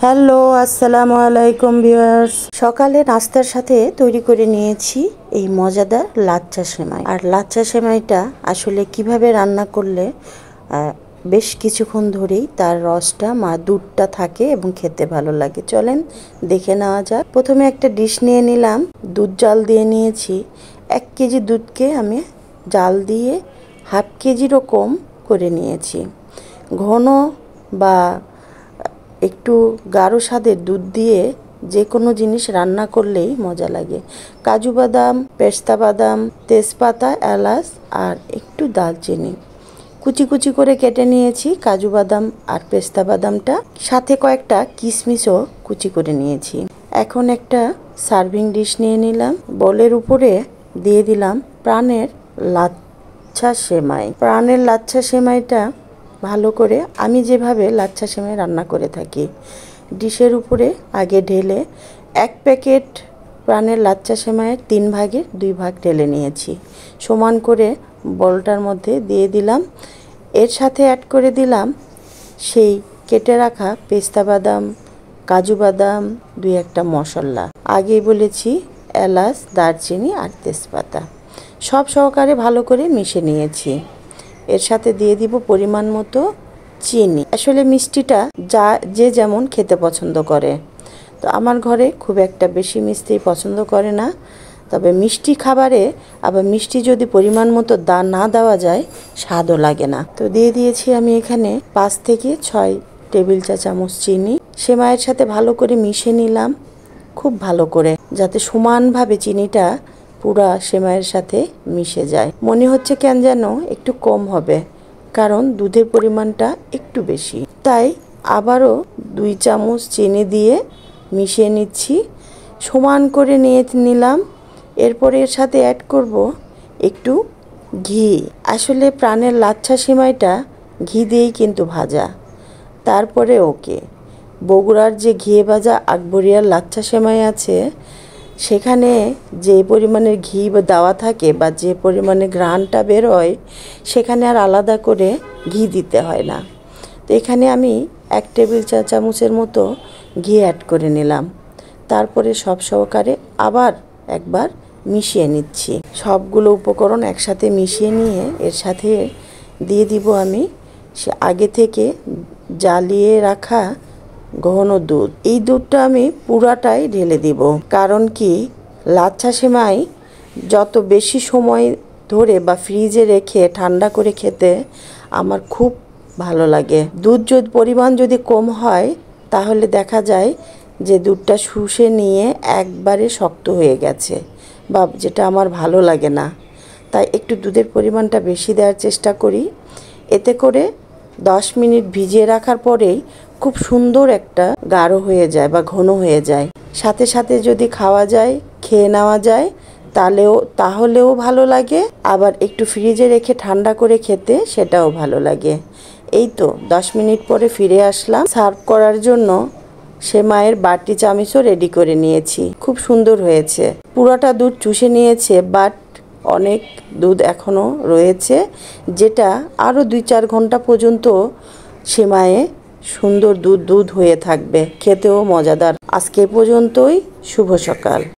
Hello, আসসালামু আলাইকুম viewers. সকালে নাস্তার সাথে তৈরি করে নিয়েছি এই মজাদার লাচ্ছা সেমাই। আর লাচ্ছা সেমাইটা আসলে কিভাবে রান্না করলে বেশ কিছুক্ষণ ধরেই তার রসটা দুধটা থাকে এবং খেতে ভালো লাগে, চলেন দেখে নেওয়া যাক। প্রথমে একটা ডিশ নিয়ে নিলাম, দুধ জাল দিয়ে নিয়েছি। 1 কেজি দুধকে আমি জাল দিয়ে হাফ কেজিরও কম করে নিয়েছি। ঘন বা একটু গাঢ় স্বাদের দুধ দিয়ে যে কোনো জিনিস রান্না করলেই মজা লাগে। কাজু বাদাম, পেস্তা বাদাম, তেজপাতা, এলাচ আর একটু দারচিনি কুচি কুচি করে কেটে নিয়েছি। কাজু বাদাম আর পেস্তা বাদামটা, সাথে কয়েকটা কিশমিশও কুচি করে নিয়েছি। এখন একটা সার্ভিং ডিশ নিয়ে নিলাম, বলের উপরে দিয়ে দিলাম প্রাণের লাচ্ছা সেমাই। প্রাণের লাচ্ছা সেমাইটা ভালো করে আমি যেভাবে লাচ্ছা সেমাই রান্না করে থাকি, ডিশের উপরে আগে ঢেলে 1 প্যাকেট প্রাণের লাচ্ছা সেমাইয়ের 3 ভাগের 2 ভাগ ঢেলে নিয়েছি। সমান করে বলটার মধ্যে দিয়ে দিলাম। এর সাথে অ্যাড করে দিলাম সেই কেটে রাখা পেস্তা বাদাম, কাজু বাদাম, 2-1টা মশলা, আগেই বলেছি এলাচ, দারচিনি আর তেজপাতা, সব সহকারে ভালো করে মিশিয়ে নিয়েছি। এর সাথে দিয়ে দিব পরিমাণ মতো চিনি। আসলে মিষ্টিটা যে যেমন খেতে পছন্দ করে, তো আমার ঘরে খুব একটা বেশি মিষ্টি পছন্দ করে না, তবে মিষ্টি খাবারে আবার মিষ্টি যদি পরিমাণ মতো না দেওয়া যায় স্বাদও লাগে না। তো দিয়ে দিয়েছি আমি এখানে 5 থেকে 6 টেবিল চা চামচ চিনি। সেমাইয়ের সাথে ভালো করে মিশিয়ে নিলাম, খুব ভালো করে, যাতে সমানভাবে চিনিটা পুরা সেমাইয়ের সাথে মিশে যায়। মনে হচ্ছে কেন যেন একটু কম হবে, কারণ দুধের পরিমাণটা একটু বেশি, তাই আবারও 2 চামচ চিনি দিয়ে মিশিয়ে নিচ্ছি, সমান করে নিয়ে নিলাম। এরপরে এর সাথে অ্যাড করব একটু ঘি। আসলে প্রাণের লাচ্ছা সেমাইটা ঘি দিয়েই কিন্তু ভাজা। তারপরে বগুড়ার যে ঘিয়ে ভাজা আকবরিয়ার লাচ্ছা সেমাই আছে, সেখানে যে পরিমাণের ঘি দেওয়া থাকে বা যে পরিমাণে ঘ্রাণটা বের হয়, সেখানে আর আলাদা করে ঘি দিতে হয় না। তো এখানে আমি 1 টেবিল চা চামচের মতো ঘি অ্যাড করে নিলাম। তারপরে সব সহকারে আবার একবার মিশিয়ে নিচ্ছি। সবগুলো উপকরণ একসাথে মিশিয়ে নিয়ে এর সাথে দিয়ে দিব আমি সে আগে থেকে জ্বালিয়ে রাখা ঘন দুধ। এই দুধটা আমি পুরাটাই ঢেলে দিব, কারণ কি লাচ্ছা সেমাই যত বেশি সময় ধরে বা ফ্রিজে রেখে ঠান্ডা করে খেতে আমার খুব ভালো লাগে। দুধ পরিমাণ যদি কম হয় তাহলে দেখা যায় যে দুধটা শুষে নিয়ে একবারে শক্ত হয়ে গেছে, বা যেটা আমার ভালো লাগে না। তাই একটু দুধের পরিমাণটা বেশি দেওয়ার চেষ্টা করি। এতে করে 10 মিনিট ভিজিয়ে রাখার পরেই খুব সুন্দর একটা গাঢ় হয়ে যায় বা ঘন হয়ে যায়। সাথে সাথে যদি খাওয়া যায়, খেয়ে নেওয়া যায়, তাহলেও ভালো লাগে। আবার একটু ফ্রিজে রেখে ঠান্ডা করে খেতে সেটাও ভালো লাগে। এই তো 10 মিনিট পরে ফিরে আসলাম। সার্ভ করার জন্য সেমাইয়ের বাটি চামচও রেডি করে নিয়েছি। খুব সুন্দর হয়েছে, পুরোটা দুধ চুষে নিয়েছে, বাট অনেক দুধ এখনও রয়েছে, যেটা আরও 2-4 ঘন্টা পর্যন্ত সেমাইয়ে সুন্দর দুধ হয়ে থাকবে, খেতেও মজাদার। আজকে পর্যন্তই, শুভ সকাল।